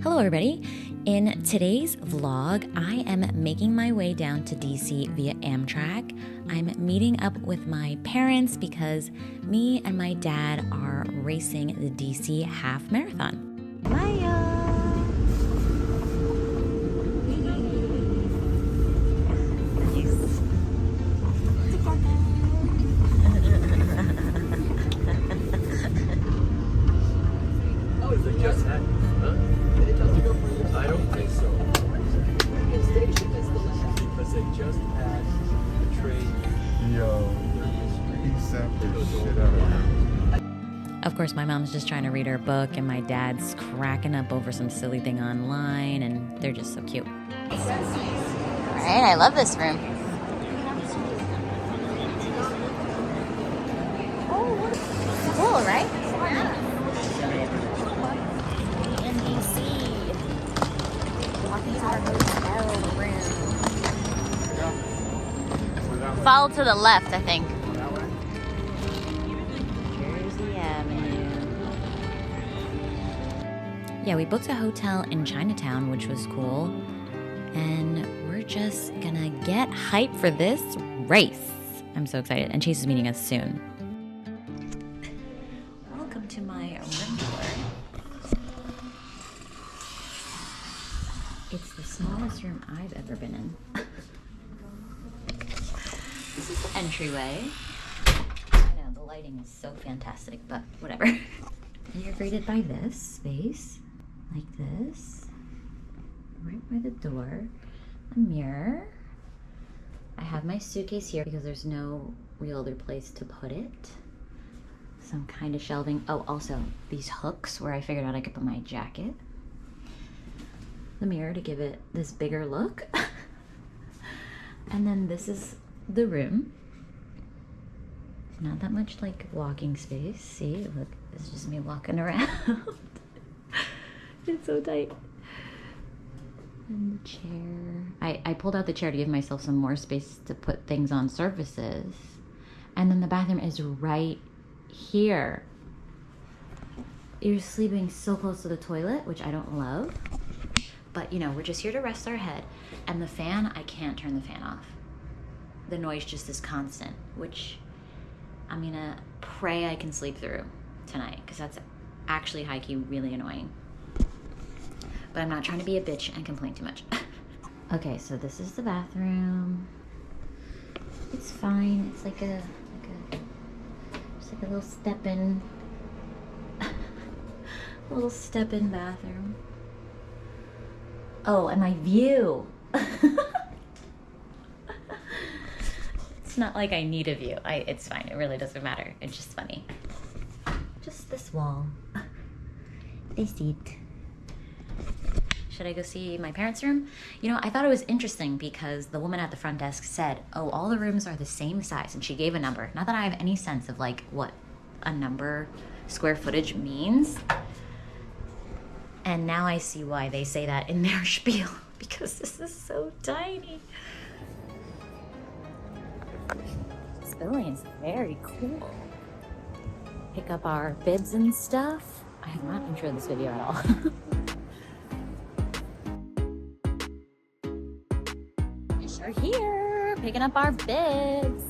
Hello everybody. In today's vlog, I am making my way down to DC via Amtrak. I'm meeting up with my parents because me and my dad are racing the DC half marathon. Maya! Oh, is it just that? Huh? I don't think so. Because they just had the train. Yo, he sapped the shit out of him. Of course, my mom's just trying to read her book, and my dad's cracking up over some silly thing online, and they're just so cute. All right, I love this room. Cool, right? In DC. Walking to our hotel room. Follow to the left, I think. Jersey Avenue. Yeah, we booked a hotel in Chinatown, which was cool. And we're just gonna get hyped for this race. I'm so excited. And Chase is meeting us soon. Welcome to my room tour. It's the smallest room I've ever been in. This is the entryway. I know, the lighting is so fantastic, but whatever. And you're greeted by this space, like this, right by the door, a mirror. I have my suitcase here because there's no real other place to put it. Some kind of shelving. Oh, also these hooks where I figured out I could put my jacket. The mirror to give it this bigger look. And then this is the room. Not that much like walking space. See, look, it's just me walking around. It's so tight. And the chair. I pulled out the chair to give myself some more space to put things on surfaces. And then the bathroom is right here. You're sleeping so close to the toilet, which I don't love. But you know, we're just here to rest our head. And the fan, I can't turn the fan off. The noise just is constant, which I'm gonna pray I can sleep through tonight, because that's actually high-key really annoying. But I'm not trying to be a bitch and complain too much. Okay, so this is the bathroom. It's fine. It's like a little step-in, little step-in bathroom. Oh, and my view. It's not like I need a view. It's fine. It really doesn't matter. It's just funny. Just this wall. This seat. Should I go see my parents' room? You know, I thought it was interesting because the woman at the front desk said, oh, all the rooms are the same size. And she gave a number. Not that I have any sense of like what a number, square footage means. And now I see why they say that in their spiel, because this is so tiny. This building is very cool. Pick up our bibs and stuff. I have not introed this video at all. We're here, picking up our bibs.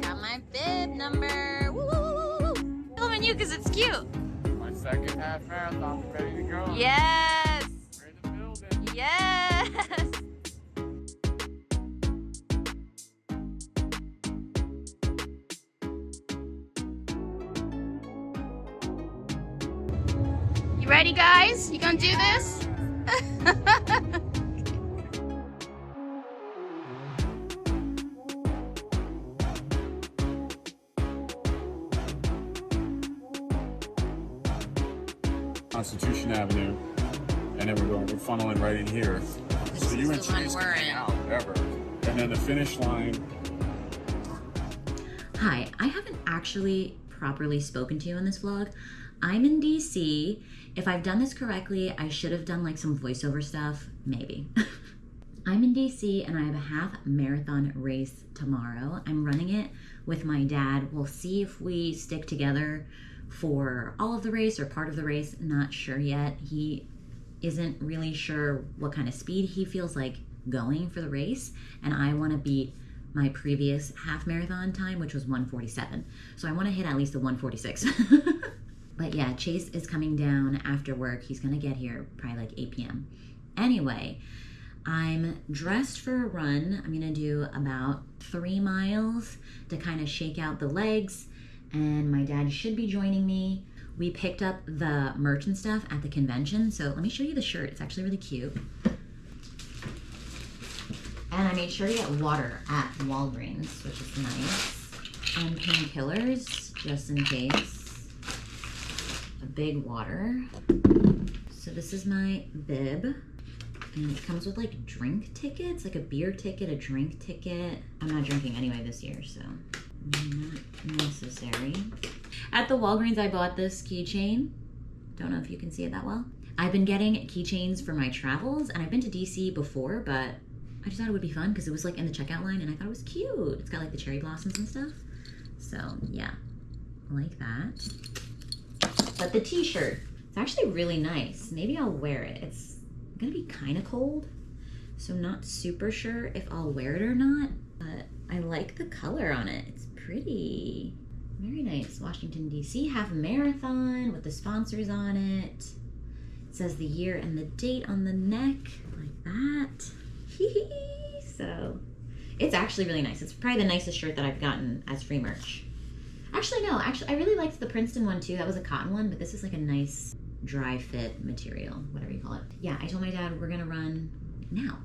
Got my bib number. Woo, woo, woo, woo. Filming you because it's cute. My second half marathon ready to go. Yes. We're in the building. Yes. You ready, guys? You gonna do this? Constitution Avenue, and then we're funneling right in here. So you and Chase can hang out, whatever. And then the finish line. Hi, I haven't actually properly spoken to you in this vlog. I'm in DC. If I've done this correctly, I should have done like some voiceover stuff, maybe. I'm in DC and I have a half marathon race tomorrow. I'm running it with my dad. We'll see if we stick together for all of the race or part of the race. Not sure yet. He isn't really sure what kind of speed he feels like going for the race, and I want to beat my previous half marathon time, which was 1:47. So I want to hit at least a 1:46. But yeah, Chase is coming down after work. He's gonna get here probably like 8 p.m. Anyway, I'm dressed for a run. I'm gonna do about 3 miles to kind of shake out the legs, and my dad should be joining me. We picked up the merch and stuff at the convention, so let me show you the shirt. It's actually really cute. And I made sure to get water at Walgreens, which is nice. And painkillers, just in case. A big water. So this is my bib. And it comes with like drink tickets, like a beer ticket, a drink ticket. I'm not drinking anyway this year, so not necessary. At the Walgreens, I bought this keychain. Don't know if you can see it that well. I've been getting keychains for my travels, and I've been to DC before, but I just thought it would be fun because it was like in the checkout line, and I thought it was cute. It's got like the cherry blossoms and stuff. So yeah, I like that. But the t-shirt, it's actually really nice. Maybe I'll wear it. It's gonna be kind of cold, so not super sure if I'll wear it or not, but I like the color on it. It's pretty. Very nice. Washington, DC, half marathon with the sponsors on it. It says the year and the date on the neck, like that. So it's actually really nice. It's probably the nicest shirt that I've gotten as free merch. Actually, no, I really liked the Princeton one too. That was a cotton one, but this is like a nice dry fit material, whatever you call it. Yeah, I told my dad we're gonna run now.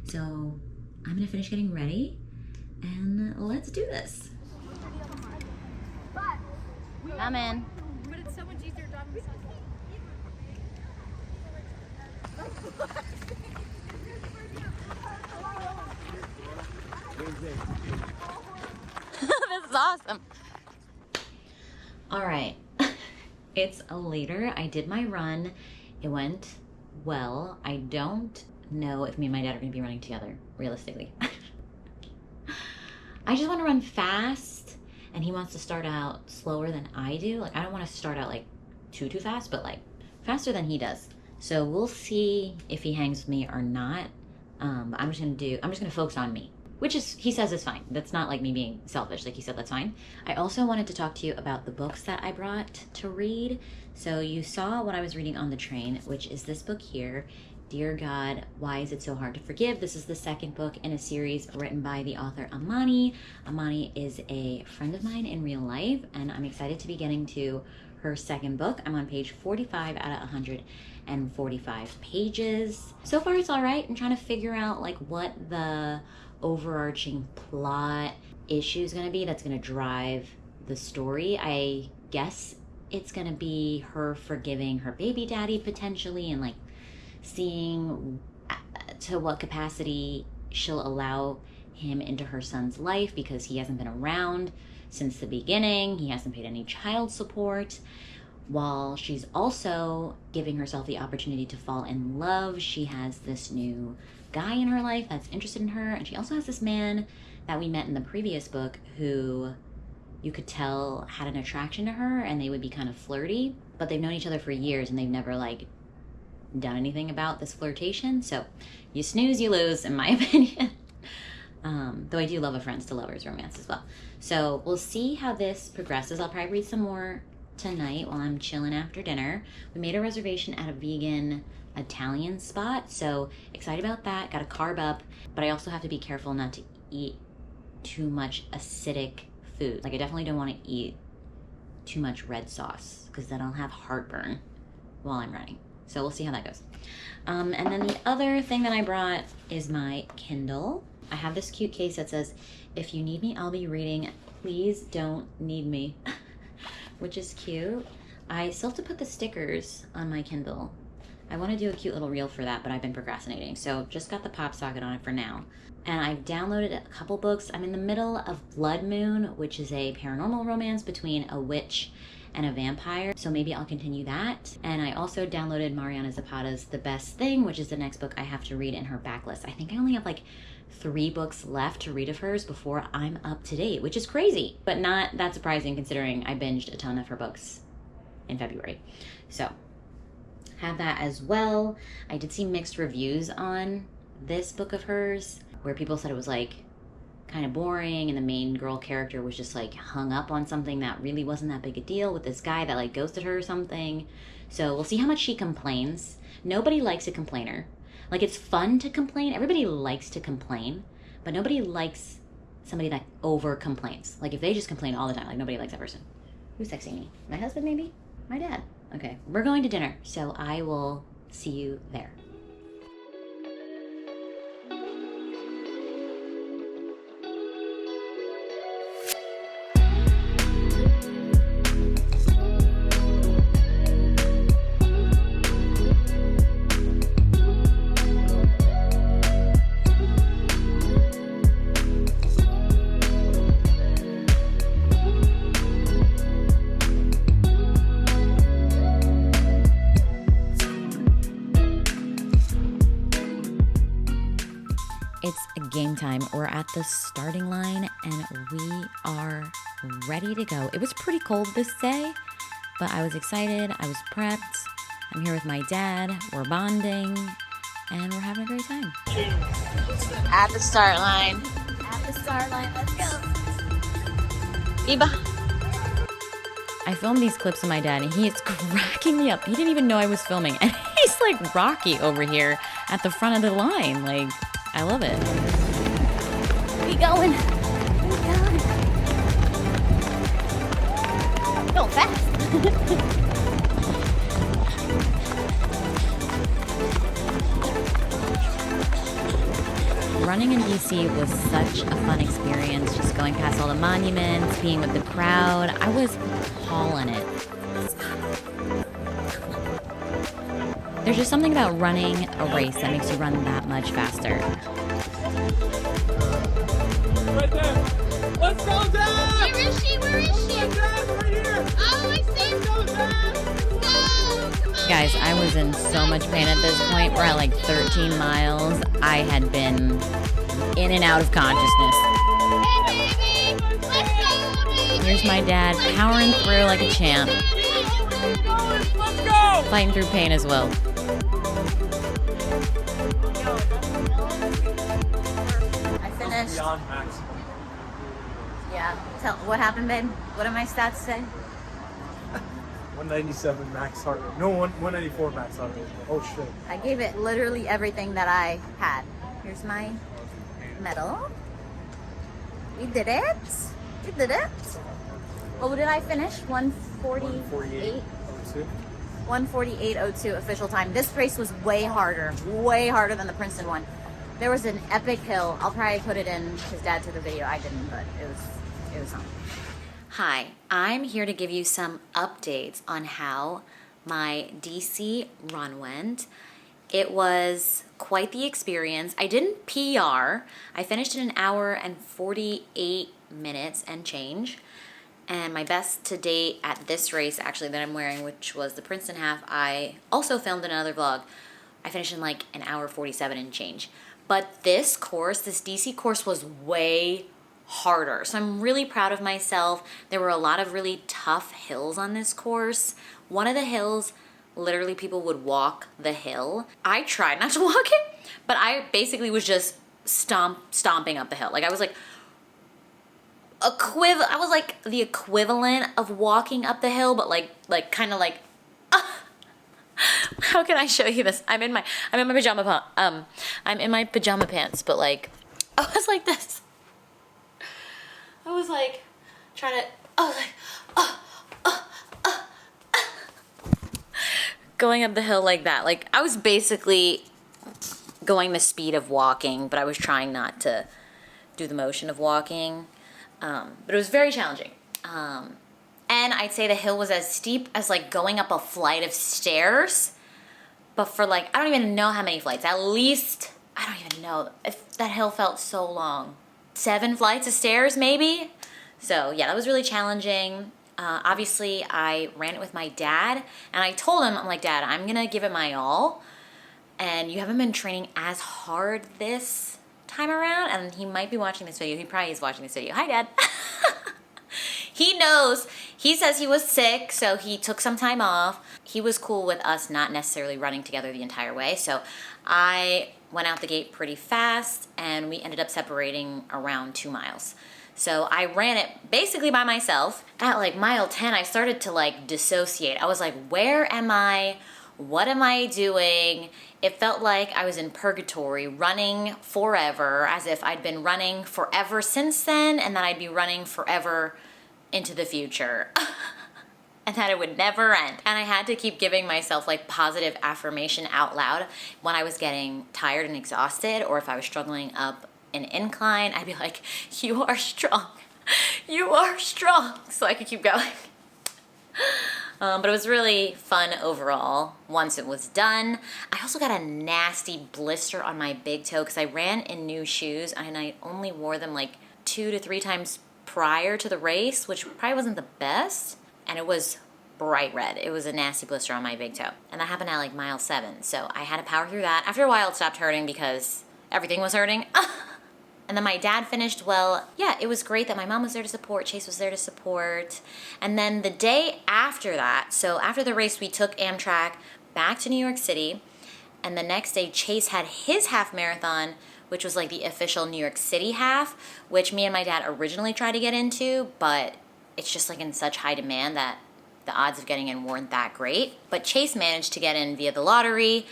So I'm gonna finish getting ready and let's do this. I'm in. But it's so much easier to This is awesome. All right, it's later. I did my run. It went well. I don't know if me and my dad are gonna be running together, realistically. I just want to run fast, and he wants to start out slower than I do. Like, I don't want to start out like too fast, but like faster than he does. So we'll see if he hangs with me or not. I'm just gonna focus on me, which is, he says is fine. That's not like me being selfish. Like he said, that's fine. I also wanted to talk to you about the books that I brought to read. So you saw what I was reading on the train, which is this book here, Dear God, Why Is It So Hard to Forgive? This is the second book in a series written by the author Amani. Amani is a friend of mine in real life, and I'm excited to be getting to her second book. I'm on page 45 out of 145 pages. So far it's all right. I'm trying to figure out like what the overarching plot issue is going to be that's going to drive the story. I guess it's going to be her forgiving her baby daddy potentially, and like seeing to what capacity she'll allow him into her son's life, because he hasn't been around since the beginning. He hasn't paid any child support, while she's also giving herself the opportunity to fall in love. She has this new guy in her life that's interested in her, and she also has this man that we met in the previous book who you could tell had an attraction to her, and they would be kind of flirty, but they've known each other for years and they've never like done anything about this flirtation. So you snooze, you lose, in my opinion. Though I do love a friends to lovers romance as well. So we'll see how this progresses. I'll probably read some more tonight while I'm chilling after dinner. We made a reservation at a vegan Italian spot, so excited about that. Got to carb up, but I also have to be careful not to eat too much acidic food. Like I definitely don't want to eat too much red sauce, because then I'll have heartburn while I'm running. So we'll see how that goes. And then the other thing that I brought is my Kindle. I have this cute case that says, "If you need me, I'll be reading. Please don't need me," which is cute. I still have to put the stickers on my Kindle. I want to do a cute little reel for that, but I've been procrastinating. So just got the pop socket on it for now. And I've downloaded a couple books. I'm in the middle of Blood Moon, which is a paranormal romance between a witch and a vampire. So maybe I'll continue that. And I also downloaded Mariana Zapata's The Best Thing, which is the next book I have to read in her backlist. I think I only have like 3 books left to read of hers before I'm up to date, which is crazy, but not that surprising considering I binged a ton of her books in February. So have that as well. I did see mixed reviews on this book of hers where people said it was like kind of boring and the main girl character was just like hung up on something that really wasn't that big a deal with this guy that like ghosted her or something. So we'll see how much she complains. Nobody likes a complainer. Like, it's fun to complain. Everybody likes to complain, but nobody likes somebody that over complains. Like, if they just complain all the time, like, nobody likes that person. Who's texting me? My husband, maybe? My dad. Okay, we're going to dinner, so I will see you there. It's game time. We're at the starting line and we are ready to go. It was pretty cold this day, but I was excited. I was prepped. I'm here with my dad. We're bonding and we're having a great time. At the start line. At the start line. Let's go. Iba. I filmed these clips of my dad and he is cracking me up. He didn't even know I was filming. And he's like Rocky over here at the front of the line. Like, I love it. We going. We going. Going fast. Running in DC was such a fun experience. Just going past all the monuments, being with the crowd. I was hauling it. There's just something about running a race that makes you run that much faster. Right there. Let's go, Dad! Where is she? Where is she? Dad, right here! Oh, I see. Let's go, Dad! No! Come on. Guys, I was in so much pain at this point. We're at like 13 miles. I had been in and out of consciousness. Hey, baby! Let's go, baby! Here's my dad powering through like a champ, Let's go! fighting through pain as well. I finished. Beyond max. Yeah. What happened, babe? What did my stats say? 197 max heart rate. No, 194 max heart rate. Oh shit. I gave it literally everything that I had. Here's my medal. We did it. We did it. Well, what did I finish? 148. 148.02 official time. This race was way harder than the Princeton one. There was an epic hill. I'll probably put it in his dad took the video. I didn't, but it was on. Hi, I'm here to give you some updates on how my DC run went. It was quite the experience. I didn't PR. I finished in 1 hour and 48 minutes and change. And my best to date at this race, actually, that I'm wearing, which was the Princeton half, I also filmed in another vlog. I finished in like 1 hour 47 and change. But this course, this DC course, was way harder. So I'm really proud of myself. There were a lot of really tough hills on this course. One of the hills, literally people would walk the hill. I tried not to walk it, but I basically was just stomping up the hill. Like I was like the equivalent of walking up the hill, but like kind of like how can I show you this? I'm in my pajama pants, but like I was like this. I was like trying to going up the hill like that. Like I was basically going the speed of walking, but I was trying not to do the motion of walking. But it was very challenging. And I'd say the hill was as steep as like going up a flight of stairs. but for like, I don't even know how many flights. At least, I don't even know. If that hill felt so long. 7 flights of stairs, maybe? So yeah, that was really challenging. Obviously, I ran it with my dad, and I told him, I'm like, Dad, I'm gonna give it my all, and you haven't been training as hard this time around, and he might be watching this video. He probably is watching this video. Hi, Dad. He knows. He says he was sick, so he took some time off. He was cool with us not necessarily running together the entire way, so I went out the gate pretty fast, and we ended up separating around 2 miles. So I ran it basically by myself. At like mile 10, I started to like dissociate. I was like, where am I? What am I doing? It felt like I was in purgatory, running forever, as if I'd been running forever since then, and that I'd be running forever into the future. And that it would never end. And I had to keep giving myself like positive affirmation out loud when I was getting tired and exhausted, or if I was struggling up an incline, I'd be like, you are strong. You are strong. So I could keep going. But it was really fun overall once it was done. I also got a nasty blister on my big toe because I ran in new shoes and I only wore them like 2 to 3 times prior to the race, which probably wasn't the best. And it was bright red. It was a nasty blister on my big toe. And that happened at like mile 7. So I had to power through that. After a while it stopped hurting because everything was hurting. And then my dad finished well. Yeah, it was great that my mom was there to support, Chase was there to support. And then the day after that, so after the race, we took Amtrak back to New York City. And the next day, Chase had his half marathon, which was like the official New York City half, which me and my dad originally tried to get into, but it's just like in such high demand that the odds of getting in weren't that great. But Chase managed to get in via the lottery,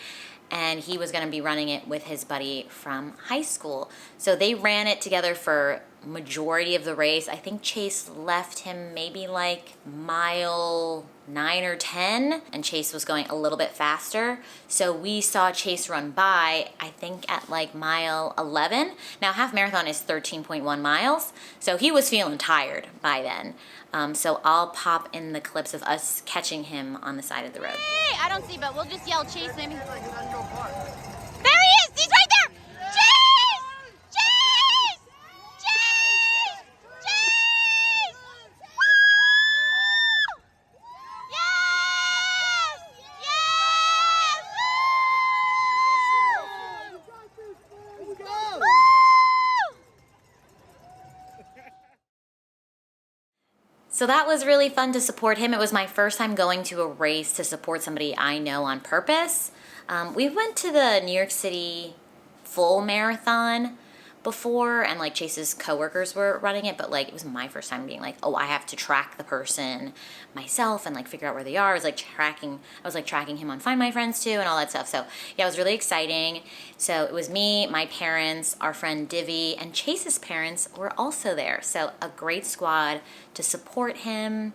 and he was going to be running it with his buddy from high school. So they ran it together for majority of the race. I think Chase left him maybe like mile 9 or 10, and Chase was going a little bit faster. So we saw Chase run by, I think at like mile 11. Now half marathon is 13.1 miles, so he was feeling tired by then. So I'll pop in the clips of us catching him on the side of the road. Hey, I don't see, but we'll just yell Chase maybe. There he is! He's right there! Chase! Chase! Chase! Chase! Woo! Yes! Yes! Woo! So that was really fun to support him. It was my first time going to a race to support somebody I know on purpose. We went to the New York City full marathon before, and like Chase's coworkers were running it, but like it was my first time being like, oh, I have to track the person myself and like figure out where they are. I was like tracking him on Find My Friends too and all that stuff. So yeah, it was really exciting. So it was me, my parents, our friend Divvy, and Chase's parents were also there. So a great squad to support him.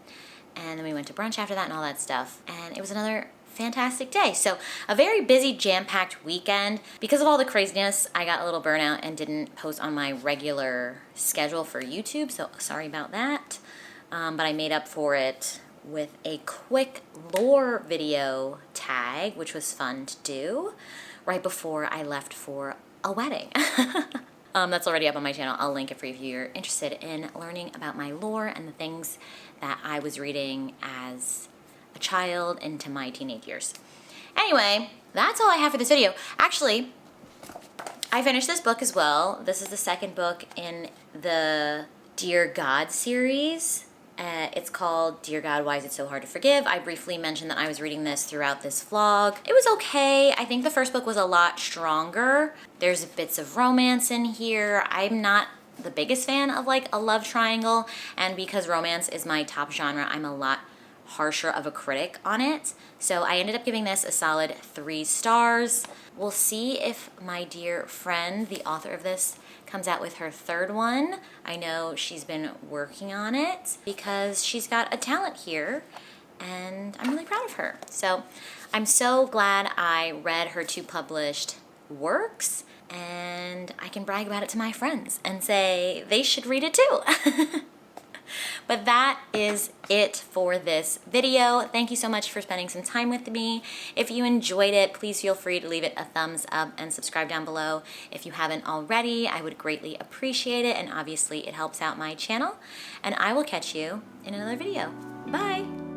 And then we went to brunch after that and all that stuff. And it was another fantastic day. So a very busy, jam-packed weekend. Because of all the craziness, I got a little burnout and didn't post on my regular schedule for YouTube, so sorry about that. But I made up for it with a quick lore video tag, which was fun to do right before I left for a wedding. That's already up on my channel. I'll link it for you if you're interested in learning about my lore and the things that I was reading as a child into my teenage years. Anyway, that's all I have for this video. Actually, I finished this book as well. This is the second book in the Dear God series. It's called Dear God, Why Is It So Hard to Forgive? I briefly mentioned that I was reading this throughout this vlog. It was okay. I think the first book was a lot stronger. There's bits of romance in here. I'm not the biggest fan of like a love triangle, and because romance is my top genre, I'm a lot harsher of a critic on it. So I ended up giving this a solid 3 stars. We'll see if my dear friend, the author of this, comes out with her 3rd one. I know she's been working on it because she's got a talent here and I'm really proud of her. So I'm so glad I read her 2 published works, and I can brag about it to my friends and say they should read it too. But that is it for this video. Thank you so much for spending some time with me. If you enjoyed it, please feel free to leave it a thumbs up and subscribe down below. If you haven't already, I would greatly appreciate it, and obviously it helps out my channel. And I will catch you in another video. Bye!